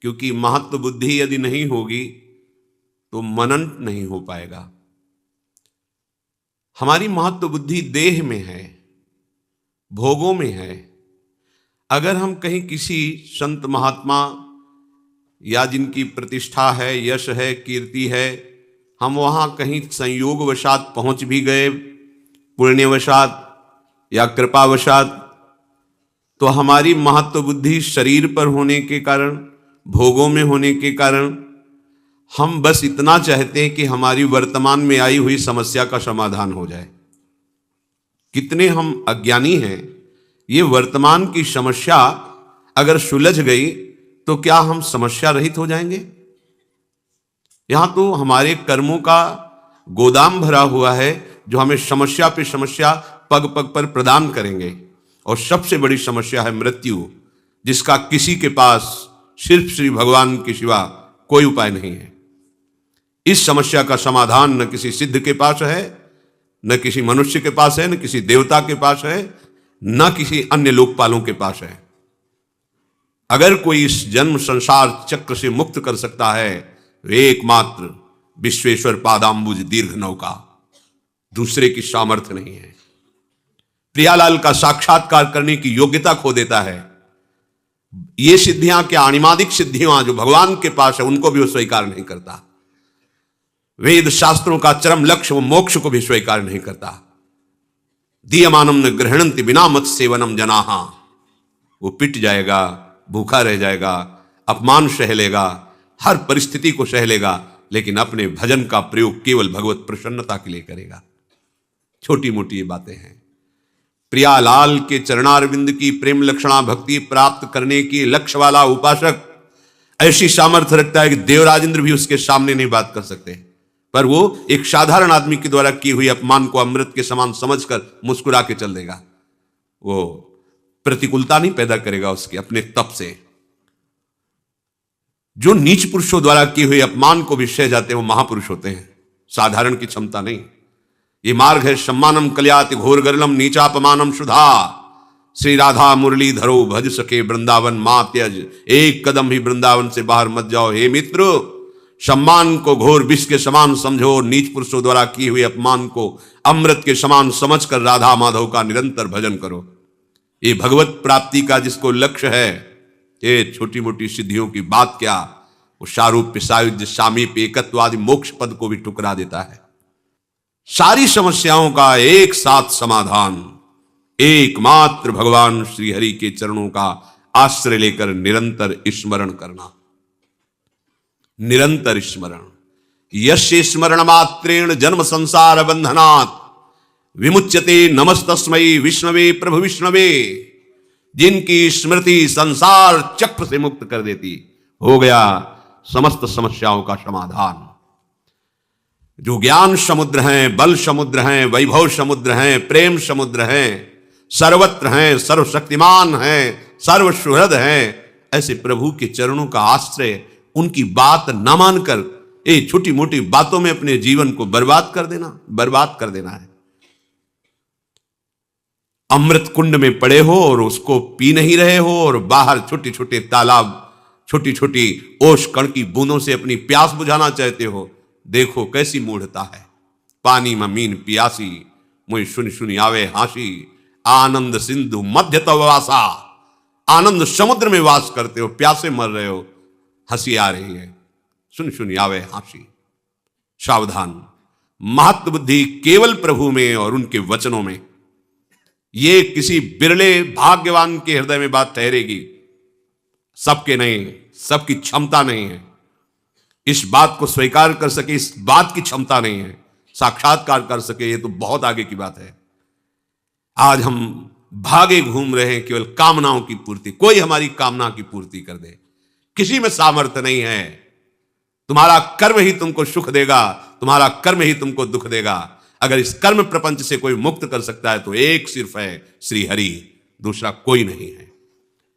क्योंकि महत्व बुद्धि यदि नहीं होगी तो मनन नहीं हो पाएगा। हमारी महत्व बुद्धि देह में है, भोगों में है। अगर हम कहीं किसी संत महात्मा या जिनकी प्रतिष्ठा है, यश है, कीर्ति है, हम वहां कहीं संयोगवशात पहुंच भी गए, पुण्यवशात या कृपावशात, तो हमारी महत्व बुद्धि शरीर पर होने के कारण, भोगों में होने के कारण, हम बस इतना चाहते हैं कि हमारी वर्तमान में आई हुई समस्या का समाधान हो जाए। कितने हम अज्ञानी हैं। ये वर्तमान की समस्या अगर सुलझ गई तो क्या हम समस्या रहित हो जाएंगे? यहां तो हमारे कर्मों का गोदाम भरा हुआ है जो हमें समस्या पे समस्या पग पग पर प्रदान करेंगे। और सबसे बड़ी समस्या है मृत्यु, जिसका किसी के पास सिर्फ श्री भगवान के सिवा कोई उपाय नहीं है। इस समस्या का समाधान न किसी सिद्ध के पास है, न किसी मनुष्य के पास है, न किसी देवता के पास है, न किसी अन्य लोकपालों के पास है। अगर कोई इस जन्म संसार चक्र से मुक्त कर सकता है तो एकमात्र विश्वेश्वर पादाम्बुज दीर्घ नौका, दूसरे की सामर्थ्य नहीं है। प्रियालाल का साक्षात्कार करने की योग्यता खो देता है। ये सिद्धियां क्या, अनिमादिक सिद्धियां जो भगवान के पास है, उनको भी वो स्वीकार नहीं करता। वेद शास्त्रों का चरम लक्ष्य वो मोक्ष को भी स्वीकार नहीं करता। दीयमानम न गृहणन्ति बिना मत सेवनम जनाहा, वो पिट जाएगा, भूखा रह जाएगा, अपमान सह लेगा, हर परिस्थिति को सह लेगा, लेकिन अपने भजन का प्रयोग केवल भगवत प्रसन्नता के लिए करेगा। छोटी मोटी ये बातें हैं। प्रियालाल के चरणारविंद की प्रेम लक्षणा भक्ति प्राप्त करने की लक्ष्य वाला उपासक ऐसी सामर्थ्य रखता है कि देवराजेंद्र भी उसके सामने नहीं बात कर सकते, पर वो एक साधारण आदमी के द्वारा की हुई अपमान को अमृत के समान समझकर मुस्कुरा के चल देगा। वो प्रतिकूलता नहीं पैदा करेगा उसके अपने तप से। जो नीच पुरुषों द्वारा की हुई अपमान को भी सह जाते हैं वो महापुरुष होते हैं, साधारण की क्षमता नहीं। ये मार्ग है सम्मानम कल्याति घोर गरलम नीचापमानम सुधा। श्री राधा मुरली धरो भज सके वृंदावन मां त्यज, एक कदम भी वृंदावन से बाहर मत जाओ। हे मित्र, सम्मान को घोर विष के समान समझो, नीच पुरुषों द्वारा की हुई अपमान को अमृत के समान समझकर राधा माधव का निरंतर भजन करो। ये भगवत प्राप्ति का जिसको लक्ष्य है, ये छोटी मोटी सिद्धियों की बात क्या, वो सारूप्य सायुज्य सामीप्य एकत्वादि मोक्ष पद को भी ठुकरा देता है। सारी समस्याओं का एक साथ समाधान एकमात्र भगवान श्री हरि के चरणों का आश्रय लेकर निरंतर स्मरण करना। निरंतर स्मरण। यस्य स्मरण मात्रेण जन्म संसार बंधनात् विमुच्यते नमस्तस्मै विष्णवे प्रभु विष्णवे। जिनकी स्मृति संसार चक्र से मुक्त कर देती, हो गया समस्त समस्याओं का समाधान। जो ज्ञान समुद्र हैं, बल समुद्र हैं, वैभव समुद्र हैं, प्रेम समुद्र हैं, सर्वत्र हैं, सर्वशक्तिमान हैं, सर्वसुहृद हैं, ऐसे प्रभु के चरणों का आश्रय, उनकी बात न मानकर ये छोटी मोटी बातों में अपने जीवन को बर्बाद कर देना है। अमृत कुंड में पड़े हो और उसको पी नहीं रहे हो, और बाहर छोटे छोटे तालाब, छोटी छोटी ओश कण की बूंदों से अपनी प्यास बुझाना चाहते हो। देखो कैसी मूढ़ता है। पानी में मीन पियासी, मुझे सुन सुनी आवे हासी। आनंद सिंधु मध्य तव वासा। आनंद समुद्र में वास करते हो, प्यासे मर रहे हो, हंसी आ रही है, सुन सुनी आवे हासी। सावधान, महत्व बुद्धि केवल प्रभु में और उनके वचनों में। ये किसी बिरले भाग्यवान के हृदय में बात ठहरेगी, सबके नहीं, सबकी क्षमता नहीं है। इस बात को स्वीकार कर सके, इस बात की क्षमता नहीं है। साक्षात्कार कर सके, ये तो बहुत आगे की बात है। आज हम भागे घूम रहे हैं केवल कामनाओं की पूर्ति। कोई हमारी कामना की पूर्ति कर दे, किसी में सामर्थ्य नहीं है। तुम्हारा कर्म ही तुमको सुख देगा, तुम्हारा कर्म ही तुमको दुख देगा। अगर इस कर्म प्रपंच से कोई मुक्त कर सकता है तो एक सिर्फ है श्री हरि, दूसरा कोई नहीं है।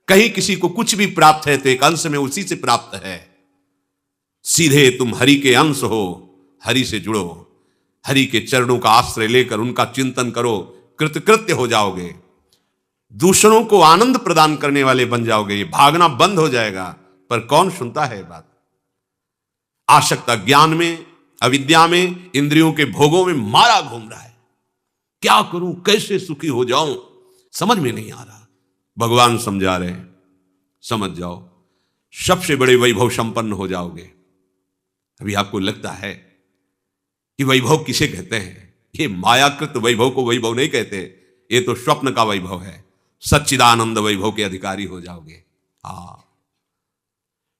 कहीं किसी को कुछ भी प्राप्त है तो एक अंश में उसी से प्राप्त है। सीधे तुम हरि के अंश हो, हरि से जुड़ो, हरि के चरणों का आश्रय लेकर उनका चिंतन करो, कृतकृत्य हो जाओगे, दूसरों को आनंद प्रदान करने वाले बन जाओगे। ये भागना बंद हो जाएगा, पर कौन सुनता है बात? आसक्त ज्ञान में, अविद्या में, इंद्रियों के भोगों में मारा घूम रहा है। क्या करूं, कैसे सुखी हो जाऊं, समझ में नहीं आ रहा। भगवान समझा रहे हैं, समझ जाओ, सबसे बड़े वैभव संपन्न हो जाओगे। अभी आपको लगता है कि वैभव किसे कहते हैं? ये मायाकृत वैभव को वैभव नहीं कहते, ये तो स्वप्न का वैभव है। सच्चिदानंद वैभव के अधिकारी हो जाओगे।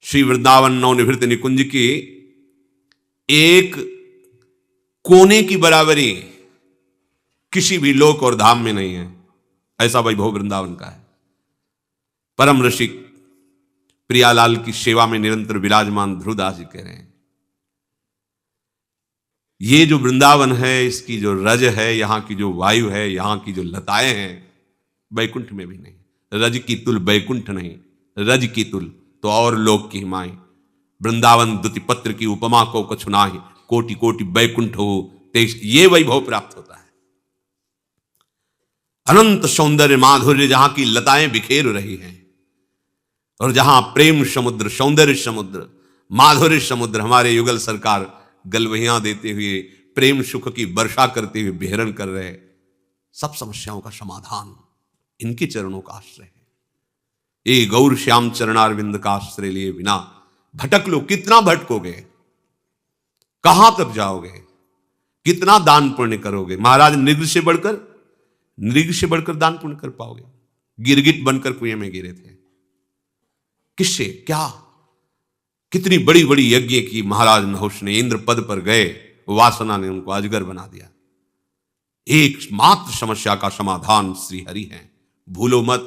श्री वृंदावन नवनिभृत निकुंज की एक कोने की बराबरी किसी भी लोक और धाम में नहीं है। ऐसा वैभव वृंदावन का है। परम रसिक प्रियालाल की सेवा में निरंतर विराजमान ध्रुवदास जी कह रहे हैं, ये जो वृंदावन है, इसकी जो रज है, यहां की जो वायु है, यहां की जो लताएं हैं, बैकुंठ में भी नहीं। रज की तुल बैकुंठ नहीं, रज की तुल तो और लोक की हिमाई। वृंदावन द्युति पत्र की उपमा को कछु नाही, कोटि कोटि बैकुंठ हो तेज, ये वैभव प्राप्त होता है। अनंत सौंदर्य माधुर्य जहां की लताएं बिखेर रही हैं, और जहां प्रेम समुद्र, सौंदर्य समुद्र, माधुर्य समुद्र, हमारे युगल सरकार गलवहियां देते हुए प्रेम सुख की वर्षा करते हुए विहरण कर रहे। सब समस्याओं का समाधान इनके चरणों का आश्रय है। ये गौर श्याम चरणारविंद का आश्रय लिए बिना भटक लो, कितना भटकोगे, कहां तक जाओगे, कितना दान पुण्य करोगे? महाराज नृग से बढ़कर दान पुण्य कर पाओगे? गिरगिट बनकर कुएं में गिरे थे, किससे क्या? कितनी बड़ी बड़ी यज्ञ की महाराज नहुष ने, इंद्र पद पर गए, वासना ने उनको अजगर बना दिया। एकमात्र समस्या का समाधान श्री हरि है। भूलो मत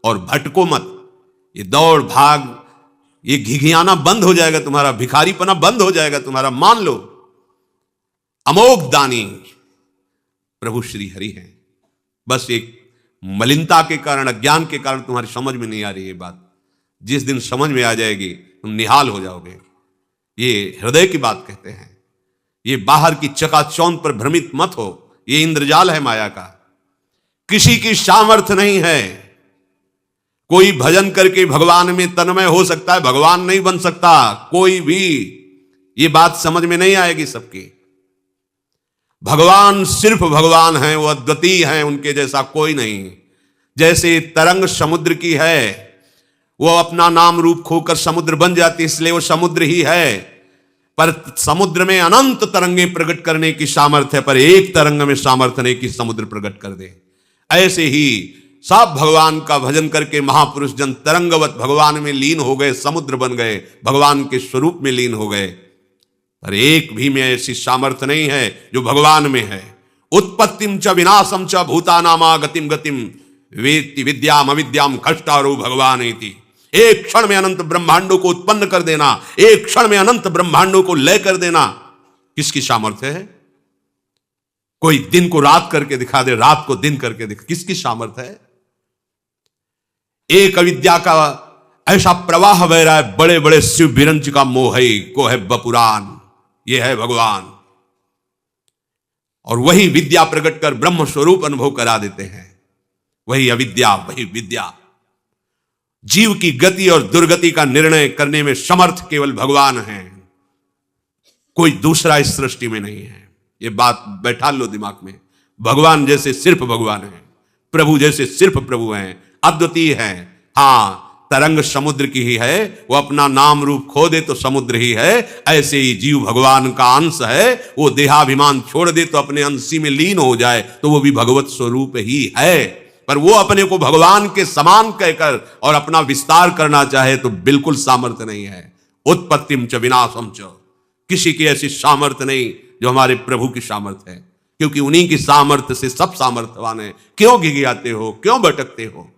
और भटको मत। ये दौड़ भाग, ये घिघियाना बंद हो जाएगा तुम्हारा, भिखारीपना बंद हो जाएगा तुम्हारा। मान लो अमोघ दानी प्रभु श्री हरि हैं। बस एक मलिनता के कारण, अज्ञान के कारण तुम्हारी समझ में नहीं आ रही ये बात। जिस दिन समझ में आ जाएगी तुम निहाल हो जाओगे। ये हृदय की बात कहते हैं। ये बाहर की चकाचौंध पर भ्रमित मत हो, ये इंद्रजाल है माया का। किसी की सामर्थ्य नहीं है। कोई भजन करके भगवान में तन्मय हो सकता है, भगवान नहीं बन सकता कोई भी। ये बात समझ में नहीं आएगी सबकी। भगवान सिर्फ भगवान है, वो अद्वितीय हैं, उनके जैसा कोई नहीं। जैसे तरंग समुद्र की है, वो अपना नाम रूप खोकर समुद्र बन जाती, इसलिए वो समुद्र ही है। पर समुद्र में अनंत तरंगे प्रकट करने की सामर्थ्य है, पर एक तरंग में सामर्थ्य नहीं कि समुद्र प्रकट कर दे। ऐसे ही सब भगवान का भजन करके महापुरुष जन तरंगवत भगवान में लीन हो गए, समुद्र बन गए, भगवान के स्वरूप में लीन हो गए। पर एक भी में ऐसी सामर्थ्य नहीं है जो भगवान में है। उत्पत्तिम च विनाशम च भूतानामा गतिम गतिम वेत्ति विद्याम अविद्याम कष्टारो भगवान इति। एक क्षण में अनंत ब्रह्मांडों को उत्पन्न कर देना, एक क्षण में अनंत ब्रह्मांडों को लय कर देना, किसकी सामर्थ्य है? कोई दिन को रात करके दिखा दे, रात को दिन करके दिखा, किसकी सामर्थ्य है? एक अविद्या का ऐसा प्रवाह बह रहा है, बड़े बड़े शिव विरंच का मोह है, को है बपुरान, ये है भगवान। और वही विद्या प्रकट कर ब्रह्म स्वरूप अनुभव करा देते हैं। वही अविद्या, वही विद्या। जीव की गति और दुर्गति का निर्णय करने में समर्थ केवल भगवान है, कोई दूसरा इस सृष्टि में नहीं है। ये बात बैठा लो दिमाग में। भगवान जैसे सिर्फ भगवान है, प्रभु जैसे सिर्फ प्रभु हैं, अद्वितीय हैं। हाँ, तरंग समुद्र की ही है, वो अपना नाम रूप खो दे तो समुद्र ही है। ऐसे ही जीव भगवान का अंश है, वो देहाभिमान छोड़ दे तो अपने अंशी में लीन हो जाए तो वो भी भगवत स्वरूप ही है। पर वो अपने को भगवान के समान कहकर और अपना विस्तार करना चाहे तो बिल्कुल सामर्थ्य नहीं है। उत्पत्तिम च विनाशम च, किसी की ऐसी सामर्थ्य नहीं जो हमारे प्रभु की सामर्थ्य है, क्योंकि उन्हीं की सामर्थ्य से सब सामर्थ्यवान है। क्यों गिगियाते हो, क्यों भटकते हो?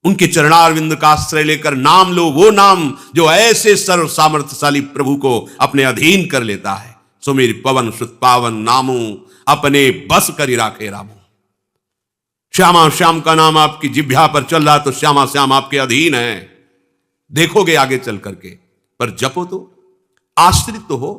उनके चरणारविंद का आश्रय लेकर नाम लो, वो नाम जो ऐसे सर्व सामर्थ्यशाली प्रभु को अपने अधीन कर लेता है। सुमेर पवन सुत पावन नामू, अपने बस करी राखे रामू। श्यामा श्याम का नाम आपकी जिह्वा पर चल रहा तो श्यामा श्याम आपके अधीन है। देखोगे आगे चल करके, पर जपो तो, आश्रित तो हो।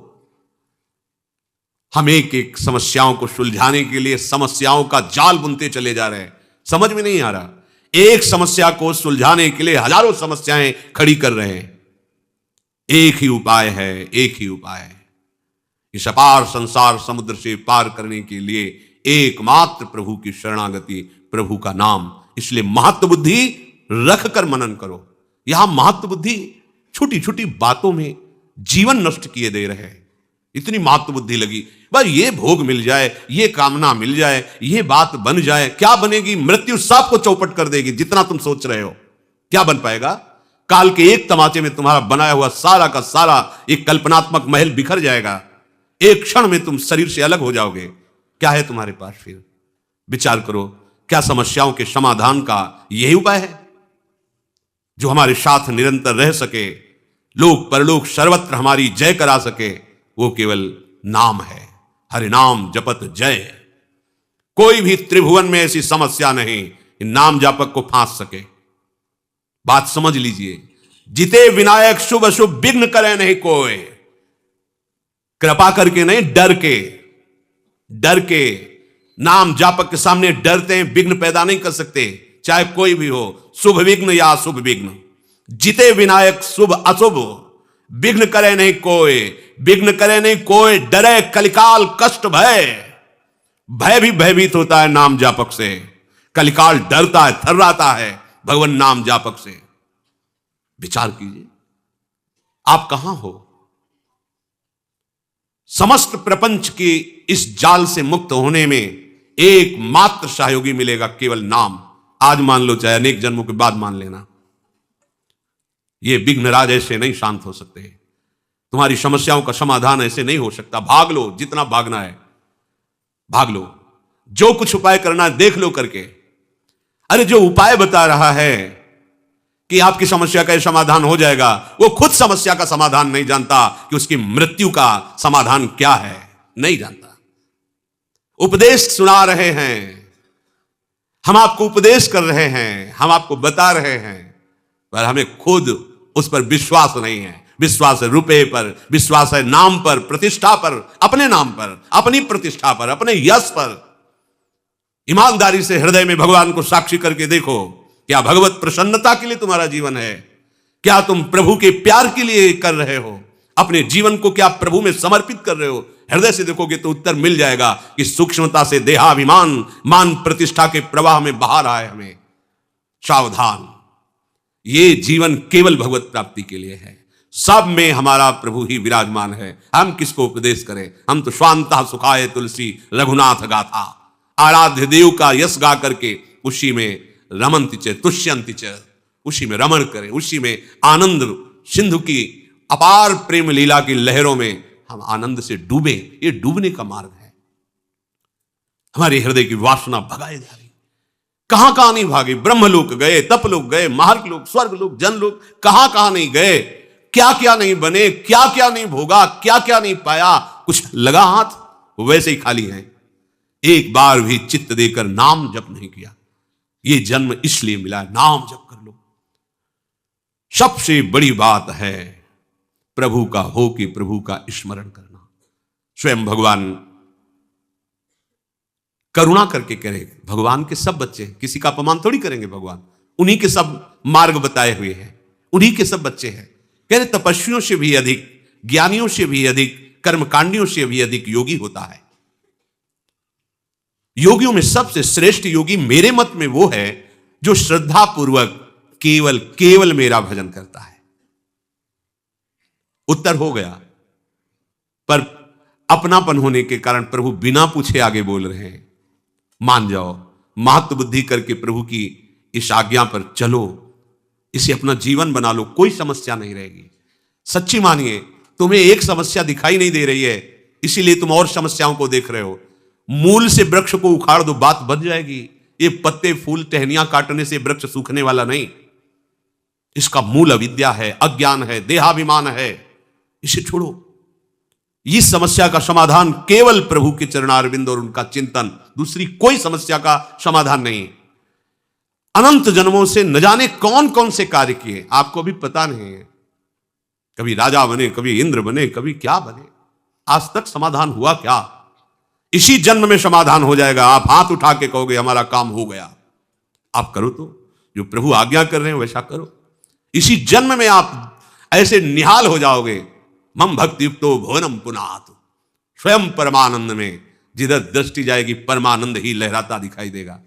हम एक एक समस्याओं को सुलझाने के लिए समस्याओं का जाल बुनते चले जा रहे हैं, समझ में नहीं आ रहा। एक समस्या को सुलझाने के लिए हजारों समस्याएं खड़ी कर रहे हैं। एक ही उपाय है, एक ही उपाय है। इस अपार संसार समुद्र से पार करने के लिए एकमात्र प्रभु की शरणागति, प्रभु का नाम। इसलिए महत्व बुद्धि रख कर मनन करो। यहां महत्व बुद्धि छोटी छोटी बातों में जीवन नष्ट किए दे रहे हैं। इतनी महत्व बुद्धि लगी, बस ये भोग मिल जाए, ये कामना मिल जाए, ये बात बन जाए। क्या बनेगी? मृत्यु सबको चौपट कर देगी। जितना तुम सोच रहे हो क्या बन पाएगा? काल के एक तमाचे में तुम्हारा बनाया हुआ सारा का सारा एक कल्पनात्मक महल बिखर जाएगा। एक क्षण में तुम शरीर से अलग हो जाओगे। क्या है तुम्हारे पास फिर? विचार करो, क्या समस्याओं के समाधान का यही उपाय है जो हमारे साथ निरंतर रह सके, लोक परलोक सर्वत्र हमारी जय करा सके? वो केवल नाम है। हरि नाम जपत जय। कोई भी त्रिभुवन में ऐसी समस्या नहीं नाम जापक को फांस सके। बात समझ लीजिए। जिते विनायक शुभ अशुभ विघ्न करे नहीं कोई। कृपा करके नहीं, डर के। डर के नाम जापक के सामने डरते हैं, विघ्न पैदा नहीं कर सकते, चाहे कोई भी हो, शुभ विघ्न या अशुभ विघ्न। जिते विनायक शुभ अशुभ विघ्न करे नहीं कोई। विघ्न करे नहीं कोई, डरे कलिकाल कष्ट भय। भय भी भयभीत होता है नाम जापक से। कलिकाल डरता है, थर्राता है भगवान नाम जापक से। विचार कीजिए, आप कहां हो? समस्त प्रपंच के इस जाल से मुक्त होने में एकमात्र सहयोगी मिलेगा, केवल नाम। आज मान लो, चाहे अनेक जन्मों के बाद मान लेना। ये विघ्नराज ऐसे नहीं शांत हो सकते। तुम्हारी समस्याओं का समाधान ऐसे नहीं हो सकता। भाग लो, जितना भागना है भाग लो। जो कुछ उपाय करना है देख लो करके। अरे जो उपाय बता रहा है कि आपकी समस्या का समाधान हो जाएगा, वो खुद समस्या का समाधान नहीं जानता कि उसकी मृत्यु का समाधान क्या है, नहीं जानता। उपदेश सुना रहे हैं, हम आपको उपदेश कर रहे हैं, हम आपको बता रहे हैं, पर हमें खुद उस पर विश्वास नहीं है। विश्वास है रुपए पर, विश्वास है नाम पर, प्रतिष्ठा पर, अपने नाम पर, अपनी प्रतिष्ठा पर, अपने यश पर। ईमानदारी से हृदय में भगवान को साक्षी करके देखो, क्या भगवत प्रसन्नता के लिए तुम्हारा जीवन है? क्या तुम प्रभु के प्यार के लिए कर रहे हो? अपने जीवन को क्या प्रभु में समर्पित कर रहे हो? हृदय से देखोगे तो उत्तर मिल जाएगा कि सूक्ष्मता से देहाभिमान, मान प्रतिष्ठा के प्रवाह में बहा रहा है हमें। सावधान, ये जीवन केवल भगवत प्राप्ति के लिए है। सब में हमारा प्रभु ही विराजमान है। हम किसको उपदेश करें? हम तो स्वांतः सुखाय तुलसी रघुनाथ गाथा। आराध्य देव का यश गा करके उसी में रमन्ति च तुष्यन्ति च, उसी में रमण करें, उसी में आनंद सिंधु की अपार प्रेम लीला की लहरों में हम आनंद से डूबे। ये डूबने का मार्ग है। हमारे हृदय की वासना भगाई जा रही। कहां कहां नहीं भागे। ब्रह्मलोक गए, तपलोक गए, मार्ग लोक, स्वर्ग लोक, जन लोक, कहां कहां नहीं गए। क्या क्या नहीं बने, क्या क्या नहीं भोगा, क्या क्या नहीं पाया। कुछ लगा हाथ, वैसे ही खाली है। एक बार भी चित्त देकर नाम जप नहीं किया। ये जन्म इसलिए मिला, नाम जप कर लो। सबसे बड़ी बात है प्रभु का हो कि प्रभु का स्मरण करना। स्वयं भगवान करुणा करके करें। भगवान के सब बच्चे हैं, किसी का अपमान थोड़ी करेंगे भगवान। उन्हीं के सब मार्ग बताए हुए हैं, उन्हीं के सब बच्चे हैं। कह रहे तपस्वियों से भी अधिक, ज्ञानियों से भी अधिक, कर्मकांडियों से भी अधिक योगी होता है। योगियों में सबसे श्रेष्ठ योगी मेरे मत में वो है जो श्रद्धा पूर्वक केवल केवल मेरा भजन करता है। उत्तर हो गया, पर अपनापन होने के कारण प्रभु बिना पूछे आगे बोल रहे हैं। मान जाओ, महत्व बुद्धि करके प्रभु की इस आज्ञा पर चलो, इसे अपना जीवन बना लो, कोई समस्या नहीं रहेगी। सच्ची मानिए, तुम्हें एक समस्या दिखाई नहीं दे रही है, इसीलिए तुम और समस्याओं को देख रहे हो। मूल से वृक्ष को उखाड़ दो, बात बन जाएगी। ये पत्ते फूल टहनियां काटने से वृक्ष सूखने वाला नहीं। इसका मूल अविद्या है, अज्ञान है, देहाभिमान है। इसे छोड़ो। इस समस्या का समाधान केवल प्रभु के चरणारविंद और उनका चिंतन, दूसरी कोई समस्या का समाधान नहीं। अनंत जन्मों से न जाने कौन कौन से कार्य किए, आपको भी पता नहीं है। कभी राजा बने, कभी इंद्र बने, कभी क्या बने, आज तक समाधान हुआ क्या? इसी जन्म में समाधान हो जाएगा। आप हाथ उठा के कहोगे हमारा काम हो गया। आप करो तो जो प्रभु आज्ञा कर रहे हैं वैसा करो। इसी जन्म में आप ऐसे निहाल हो जाओगे। मम भक्ति युक्तो भुवनम पुनातु, स्वयं परमानंद में जिधर दृष्टि जाएगी परमानंद ही लहराता दिखाई देगा।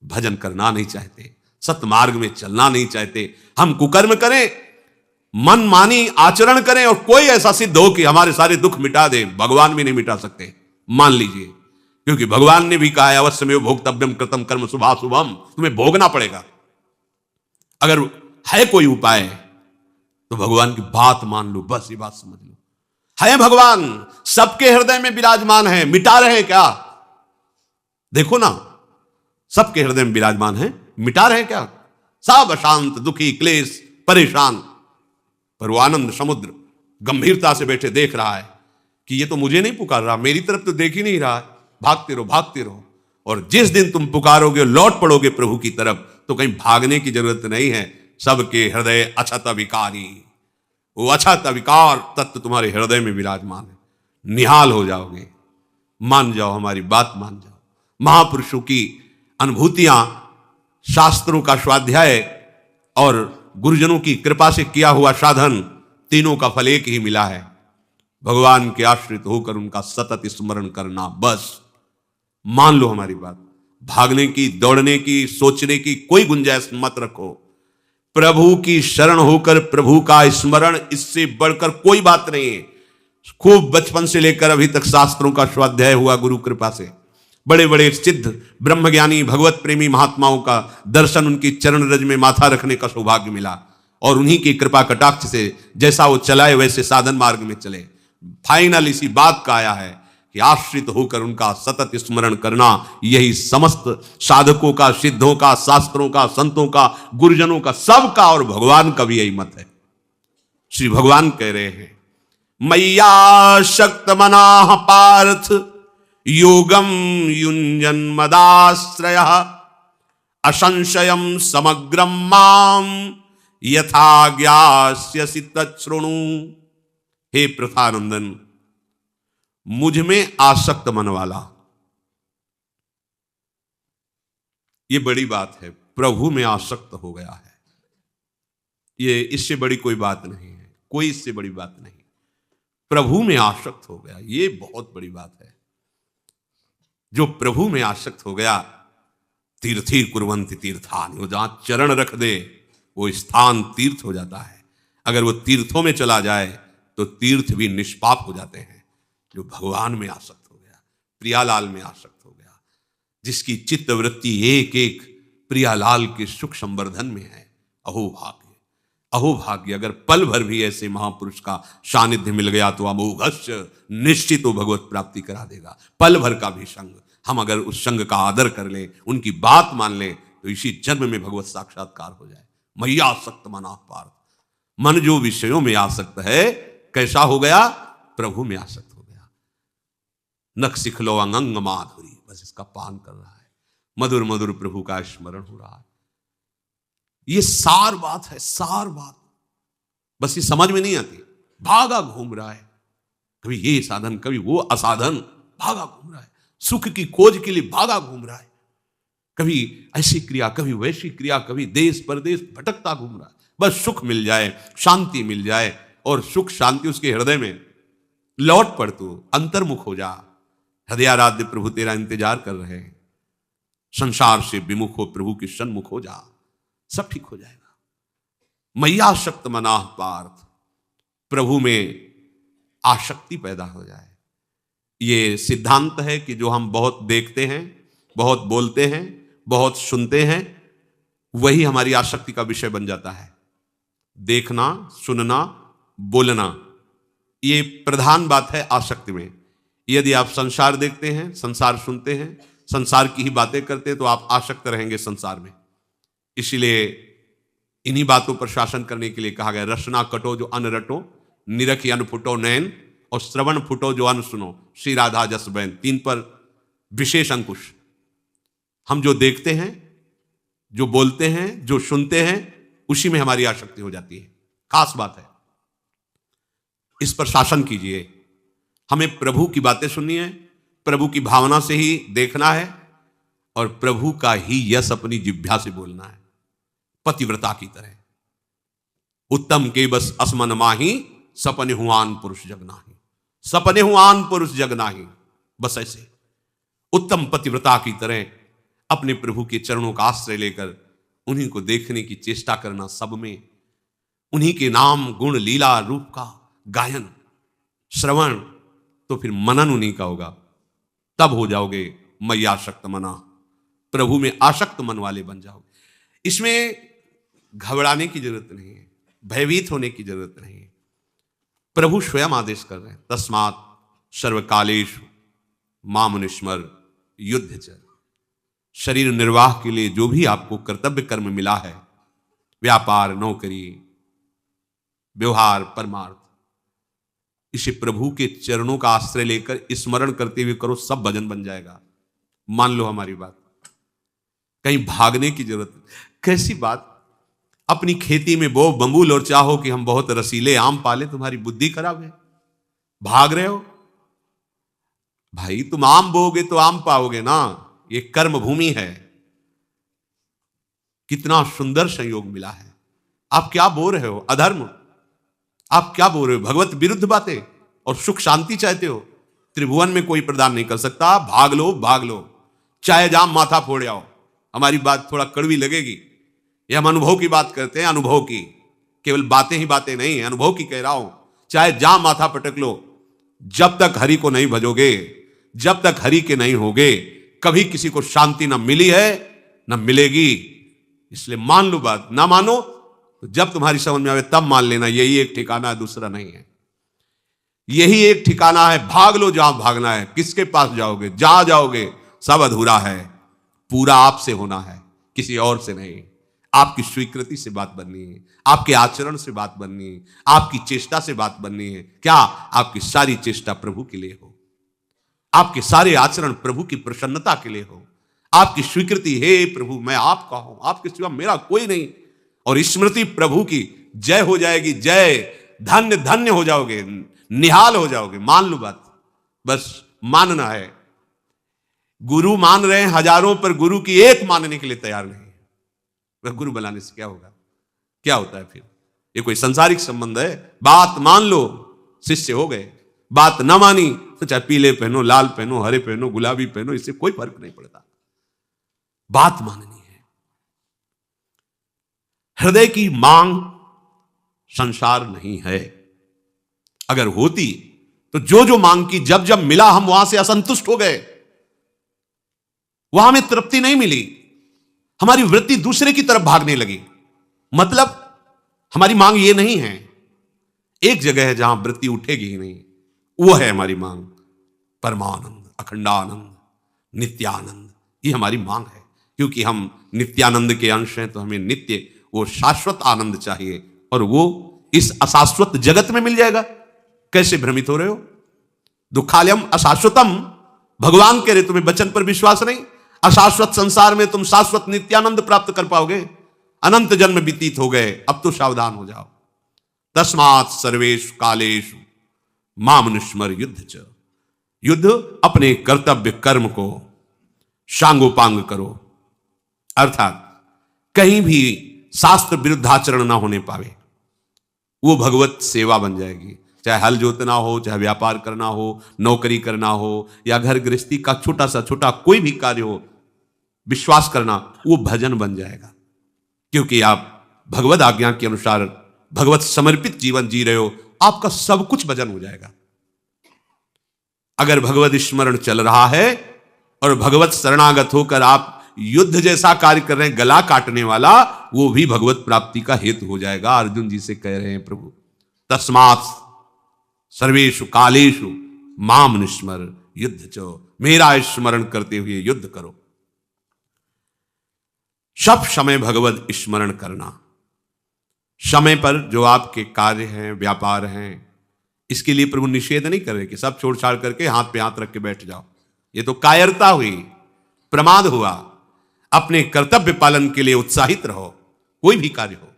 भजन करना नहीं चाहते, सतमार्ग में चलना नहीं चाहते, हम कुकर्म करें, मनमानी आचरण करें और कोई ऐसा सिद्ध हो कि हमारे सारे दुख मिटा दे, भगवान भी नहीं मिटा सकते, मान लीजिए। क्योंकि भगवान ने भी कहा है अवश्यमेव भोक्तव्यम कृतं कर्म शुभाशुभम, तुम्हें भोगना पड़ेगा। अगर है कोई उपाय तो भगवान की बात मान लो, बस ये बात समझ लो। है भगवान, सबके हृदय में विराजमान है, मिटा रहे हैं क्या? देखो ना, सबके हृदय में विराजमान है, मिटा रहे हैं क्या? सब अशांत, दुखी, क्लेश, परेशान, पर वो आनंद समुद्र गंभीरता से बैठे देख रहा है कि ये तो मुझे नहीं पुकार रहा, मेरी तरफ तो देख ही नहीं रहा है। भागते रहो, भागते रहो। और जिस दिन तुम पुकारोगे, लौट पड़ोगे प्रभु की तरफ, तो कहीं भागने की जरूरत नहीं है। सबके हृदय अछत विकारी, वो अछत विकार तत्व तुम्हारे हृदय में विराजमान है। निहाल हो जाओगे। मान जाओ, हमारी बात मान जाओ। महापुरुषों की अनुभूतियां, शास्त्रों का स्वाध्याय और गुरुजनों की कृपा से किया हुआ साधन, तीनों का फल एक ही मिला है। भगवान के आश्रित होकर उनका सतत स्मरण करना, बस मान लो हमारी बात। भागने की, दौड़ने की, सोचने की कोई गुंजाइश मत रखो। प्रभु की शरण होकर प्रभु का स्मरण, इससे बढ़कर कोई बात नहीं है। खूब बचपन से लेकर अभी तक शास्त्रों का स्वाध्याय हुआ गुरु कृपा से। बड़े बड़े सिद्ध ब्रह्मज्ञानी भगवत प्रेमी महात्माओं का दर्शन, उनकी चरण रज में माथा रखने का सौभाग्य मिला। और उन्हीं की कृपा कटाक्ष से जैसा वो चलाए वैसे साधन मार्ग में चले। फाइनल इसी बात का आया है कि आश्रित होकर उनका सतत स्मरण करना, यही समस्त साधकों का, सिद्धों का, शास्त्रों का, संतों का, गुरुजनों का, सबका और भगवान का भी यही मत है। श्री भगवान कह रहे हैं, मैया शक्त मनाः पार्थ योगम युंजन मदाश्रय असंशयम समग्रम माम यथा ज्ञास्यसि तच्छृणु। हे प्रथानंदन, मुझ में आसक्त मन वाला, ये बड़ी बात है। प्रभु में आसक्त हो गया है, ये इससे बड़ी कोई बात नहीं है, कोई इससे बड़ी बात नहीं। प्रभु में आसक्त हो गया, ये बहुत बड़ी बात है। जो प्रभु में आसक्त हो गया, तीर्थी कुर्वन्ति तीर्थानि, वो जहां चरण रख दे वो स्थान तीर्थ हो जाता है। अगर वो तीर्थों में चला जाए तो तीर्थ भी निष्पाप हो जाते हैं। जो भगवान में आसक्त हो गया, प्रियालाल में आसक्त हो गया, जिसकी चित्त वृत्ति एक एक प्रियालाल के सुख संवर्धन में है, अहो भाग्य, अहो भाग्य। अगर पल भर भी ऐसे महापुरुष का सानिध्य मिल गया तो अमोघस्य, निश्चित वो भगवत प्राप्ति करा देगा। पल भर का भी संग, हम अगर उस संग का आदर कर लें, उनकी बात मान लें, तो इसी जन्म में भगवत साक्षात्कार हो जाए। मैया आसक्त मनाः पार्थ, मन जो विषयों में आसक्त है, कैसा हो गया? प्रभु में आसक्त हो गया। नख सिखलो अंग माधुरी, बस इसका पान कर रहा है, मधुर मधुर प्रभु का स्मरण हो रहा है। ये सार बात है, सार बात, बस ये समझ में नहीं आती। भागा घूम रहा है, कभी ये साधन, कभी वो असाधन, भागा घूम रहा है। सुख की खोज के लिए भागा घूम रहा है, कभी ऐसी क्रिया, कभी वैसी क्रिया, कभी देश परदेश भटकता घूम रहा है। बस सुख मिल जाए, शांति मिल जाए, और सुख शांति उसके हृदय में। लौट पड़, तू अंतर्मुख हो जा। हृदयाराध्य प्रभु तेरा इंतजार कर रहे हैं। संसार से विमुख हो, प्रभु के सन्मुख हो जा, सब ठीक हो जाएगा। मैया शक्त मनाः पार्थ, प्रभु में आसक्ति पैदा हो जाए। ये सिद्धांत है कि जो हम बहुत देखते हैं, बहुत बोलते हैं, बहुत सुनते हैं, वही हमारी आसक्ति का विषय बन जाता है। देखना, सुनना, बोलना, ये प्रधान बात है आसक्ति में। यदि आप संसार देखते हैं, संसार सुनते हैं, संसार की ही बातें करते हैं, तो आप आसक्त रहेंगे संसार में। इसलिए इन्हीं बातों पर शासन करने के लिए कहा गया, रसना कटो जो अन रटो, निरखी अन फुटो नैन, और श्रवण फुटो जो अन सुनो, श्री राधा जस बैन। तीन पर विशेष अंकुश। हम जो देखते हैं, जो बोलते हैं, जो सुनते हैं, उसी में हमारी आसक्ति हो जाती है। खास बात है, इस पर शासन कीजिए। हमें प्रभु की बातें सुननी है, प्रभु की भावना से ही देखना है, और प्रभु का ही यश अपनी जिह्वा से बोलना है। पतिव्रता की तरह। उत्तम के बस असमन माही, सपने हुआन पुरुष जग नाही, सपने हुआन पुरुष जग नाही। बस ऐसे उत्तम पतिव्रता की तरह अपने प्रभु के चरणों का आश्रय लेकर उन्हीं को देखने की चेष्टा करना, सब में उन्हीं के नाम गुण लीला रूप का गायन श्रवण, तो फिर मनन उन्हीं का होगा। तब हो जाओगे मैयासक्त मना, प्रभु में आसक्त मन वाले बन जाओगे। इसमें घबराने की जरूरत नहीं है, भयभीत होने की जरूरत नहीं है। प्रभु स्वयं आदेश कर रहे हैं, तस्मात् सर्वकालेषु मामुनिस्मर युद्ध च। शरीर निर्वाह के लिए जो भी आपको कर्तव्य कर्म मिला है, व्यापार, नौकरी, व्यवहार, परमार्थ, इसे प्रभु के चरणों का आश्रय लेकर स्मरण करते हुए करो, सब भजन बन जाएगा। मान लो हमारी बात, कहीं भागने की जरूरत नहीं। कैसी बात, अपनी खेती में बो बंबूल और चाहो कि हम बहुत रसीले आम पाले, तुम्हारी बुद्धि खराब है, भाग रहे हो। भाई तुम आम बोगे तो आम पाओगे ना, ये कर्म भूमि है। कितना सुंदर संयोग मिला है, आप क्या बोल रहे हो? अधर्म, आप क्या बोल रहे हो? भगवत विरुद्ध बातें, और सुख शांति चाहते हो? त्रिभुवन में कोई प्रदान नहीं कर सकता। भाग लो, भाग लो, चाहे जाम माथा फोड़ आओ। हमारी बात थोड़ा कड़वी लगेगी, ये हम अनुभव की बात करते हैं, अनुभव की, केवल बातें ही बातें नहीं, अनुभव की कह रहा हूं। चाहे जाम माथा पटक लो, जब तक हरि को नहीं भजोगे, जब तक हरि के नहीं होगे, कभी किसी को शांति ना मिली है ना मिलेगी। इसलिए मान लो बात, ना मानो तो जब तुम्हारी समझ में आवे तब मान लेना, यही एक ठिकाना है, दूसरा नहीं है। यही एक ठिकाना है, भाग लो जहां भागना है। किसके पास जाओगे? जहां जाओगे सब अधूरा है, पूरा आपसे होना है, किसी और से नहीं। आपकी स्वीकृति से बात बननी है, आपके आचरण से बात बननी है, आपकी चेष्टा से बात बननी है। क्या आपकी सारी चेष्टा प्रभु के लिए हो, आपके सारे आचरण प्रभु की प्रसन्नता के लिए हो, आपकी स्वीकृति, हे प्रभु मैं आपका हूं, आपके सिवा मेरा कोई नहीं, और स्मृति प्रभु की जय हो जाएगी। जय, धन्य धन्य हो जाओगे, निहाल हो जाओगे। मान लो बात, बस मानना है। गुरु मान रहे हैं हजारों, पर गुरु की एक मानने के लिए तैयार नहीं। वह गुरु बनाने से क्या होगा? क्या होता है फिर? ये कोई संसारिक संबंध है? बात मान लो, शिष्य हो गए। बात ना मानी तो चाहे पीले पहनो, लाल पहनो, हरे पहनो, गुलाबी पहनो, इससे कोई फर्क नहीं पड़ता। बात माननी है। हृदय की मांग संसार नहीं है। अगर होती तो जो जो मांग की, जब जब मिला हम वहां से असंतुष्ट हो गए, वहां हमें तृप्ति नहीं मिली, हमारी वृत्ति दूसरे की तरफ भागने लगी। मतलब हमारी मांग ये नहीं है। एक जगह है जहां वृत्ति उठेगी ही नहीं, वो है हमारी मांग, परमानंद, अखंडानंद, नित्यानंद। ये हमारी मांग है, क्योंकि हम नित्यानंद के अंश हैं, तो हमें नित्य वो शाश्वत आनंद चाहिए, और वो इस अशाश्वत जगत में मिल जाएगा। कैसे भ्रमित हो रहे हो? दुखालयम अशाश्वतम, भगवान कह रहे तुम्हें वचन पर विश्वास नहीं। अशाश्वत संसार में तुम शाश्वत नित्यानंद प्राप्त कर पाओगे? अनंत जन्म व्यतीत हो गए, अब तो सावधान हो जाओ। तस्मात् सर्वेषु कालेषु मामनुस्मर युद्ध च। युद्ध अपने कर्तव्य कर्म को शांगोपांग करो, अर्थात कहीं भी शास्त्र विरुद्धाचरण ना होने पावे, वो भगवत सेवा बन जाएगी। चाहे हल जोतना हो, चाहे व्यापार करना हो, नौकरी करना हो, या घर गृहस्थी का छोटा सा छोटा कोई भी कार्य हो, विश्वास करना वो भजन बन जाएगा। क्योंकि आप भगवत आज्ञा के अनुसार भगवत समर्पित जीवन जी रहे हो, आपका सब कुछ भजन हो जाएगा। अगर भगवत स्मरण चल रहा है और भगवत शरणागत होकर आप युद्ध जैसा कार्य कर रहे हैं, गला काटने वाला, वो भी भगवत प्राप्ति का हेतु हो जाएगा। अर्जुन जी से कह रहे हैं प्रभु, तस्मात् सर्वेषु कालेषु माम निस्मर युद्ध चो। मेरा स्मरण करते हुए युद्ध करो। सब समय भगवत स्मरण करना। समय पर जो आपके कार्य हैं, व्यापार हैं, इसके लिए प्रभु निषेध नहीं कर रहे कि सब छोड़ छाड़ करके हाथ पे हाथ रख के बैठ जाओ। ये तो कायरता हुई, प्रमाद हुआ। अपने कर्तव्य पालन के लिए उत्साहित रहो। कोई भी कार्य हो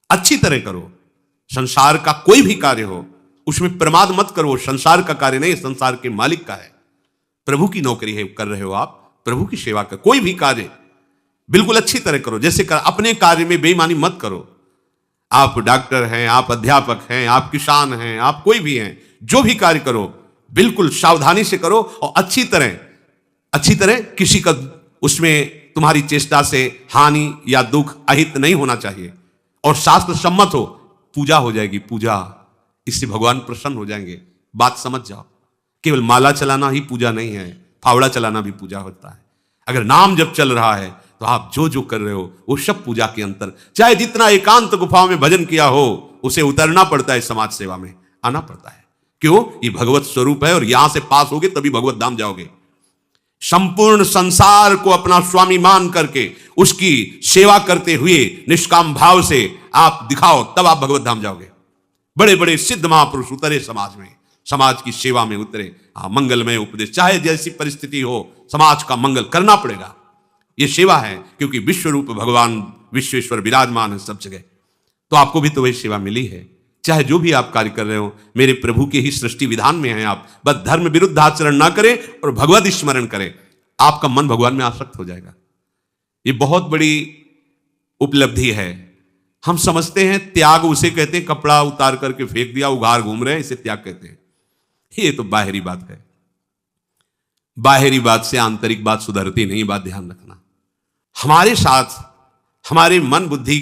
अच्छी तरह करो। संसार का कोई भी कार्य हो उसमें प्रमाद मत करो। संसार का कार्य नहीं, संसार के मालिक का है। प्रभु की नौकरी है, कर रहे हो आप, प्रभु की सेवा कर। कोई भी कार्य बिल्कुल अच्छी तरह करो जैसे कर, अपने कार्य में बेईमानी मत करो। आप डॉक्टर हैं, आप अध्यापक हैं, आप किसान हैं, आप कोई भी हैं, जो भी कार्य करो बिल्कुल सावधानी से करो और अच्छी तरह किसी का उसमें तुम्हारी चेष्टा से हानि या दुख अहित नहीं होना चाहिए। और शास्त्र सम्मत हो, पूजा हो जाएगी, पूजा, इससे भगवान प्रसन्न हो जाएंगे। बात समझ जाओ, केवल माला चलाना ही पूजा नहीं है, फावड़ा चलाना भी पूजा होता है। अगर नाम जब चल रहा है तो आप जो जो कर रहे हो वो सब पूजा के अंतर। चाहे जितना एकांत गुफाओं में भजन किया हो, उसे उतरना पड़ता है, समाज सेवा में आना पड़ता है। क्यों? ये भगवत स्वरूप है और यहां से पास होगे तभी भगवत धाम जाओगे। संपूर्ण संसार को अपना स्वामी मान करके उसकी सेवा करते हुए निष्काम भाव से आप दिखाओ, तब आप भगवत धाम जाओगे। बड़े बड़े सिद्ध महापुरुष उतरे समाज में, समाज की सेवा में उतरे। मंगलमय उपदेश, चाहे जैसी परिस्थिति हो समाज का मंगल करना पड़ेगा, ये सेवा है, क्योंकि विश्व रूप भगवान विश्वेश्वर विराजमान है सब जगह। तो आपको भी तो वही सेवा मिली है। चाहे जो भी आप कार्य कर रहे हो, मेरे प्रभु के ही सृष्टि विधान में हैं आप। बस धर्म विरुद्ध आचरण ना करें और भगवत स्मरण करें, आपका मन भगवान में आसक्त हो जाएगा। ये बहुत बड़ी उपलब्धि है। हम समझते हैं त्याग उसे कहते हैं कपड़ा उतार करके फेंक दिया, उघार घूम रहे हैं, इसे त्याग कहते हैं। ये तो बाहरी बात है। बाहरी बात से आंतरिक बात सुधरती नहीं, बात ध्यान रखना। हमारे साथ हमारे मन बुद्धि,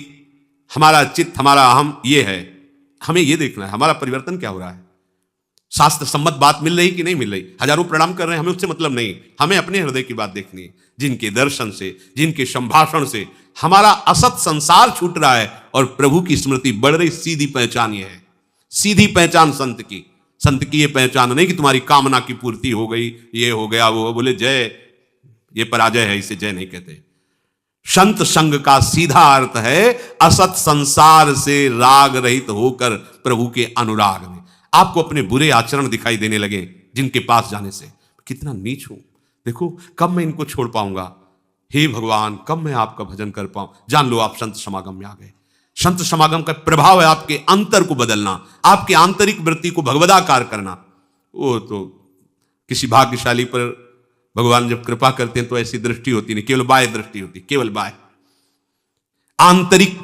हमारा चित्त, हमारा अहम ये है, हमें ये देखना है हमारा परिवर्तन क्या हो रहा है। शास्त्र सम्मत बात मिल रही कि नहीं मिल रही। हजारों प्रणाम कर रहे हैं, हमें उससे मतलब नहीं, हमें अपने हृदय की बात देखनी है। जिनके दर्शन से, जिनके संभाषण से हमारा असत संसार छूट रहा है और प्रभु की स्मृति बढ़ रही, सीधी पहचान ये है। सीधी पहचान संत की। संत की ये पहचान नहीं कि तुम्हारी कामना की पूर्ति हो गई, ये हो गया, वो बोले जय, ये पराजय है, इसे जय नहीं कहते। संत संग का सीधा अर्थ है असत संसार से राग रहित होकर प्रभु के अनुराग में। आपको अपने बुरे आचरण दिखाई देने लगे जिनके पास जाने से, कितना नीच हूं, देखो कब मैं इनको छोड़ पाऊंगा, हे भगवान कब मैं आपका भजन कर पाऊं। जान लो आप संत समागम में आ गए। संत समागम का प्रभाव है आपके अंतर को बदलना, आपके आंतरिक वृत्ति को भगवदाकार करना। वो तो किसी भाग्यशाली पर भगवान जब कृपा करते हैं तो ऐसी दृष्टि होती नहीं, केवल बाह्य दृष्टि होती, केवल बाह्य। आंतरिक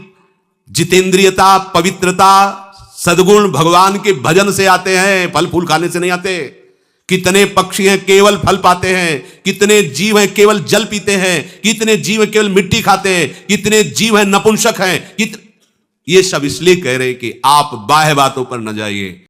जितेंद्रियता, पवित्रता, सद्गुण भगवान के भजन से आते हैं, फल फूल खाने से नहीं आते। कितने पक्षी हैं केवल फल पाते हैं, कितने जीव हैं केवल जल पीते हैं, कितने जीव हैं केवल मिट्टी खाते हैं, कितने जीव हैं नपुंसक हैं। ये सब इसलिए कह रहे हैं कि आप बाह्य बातों पर न जाइए,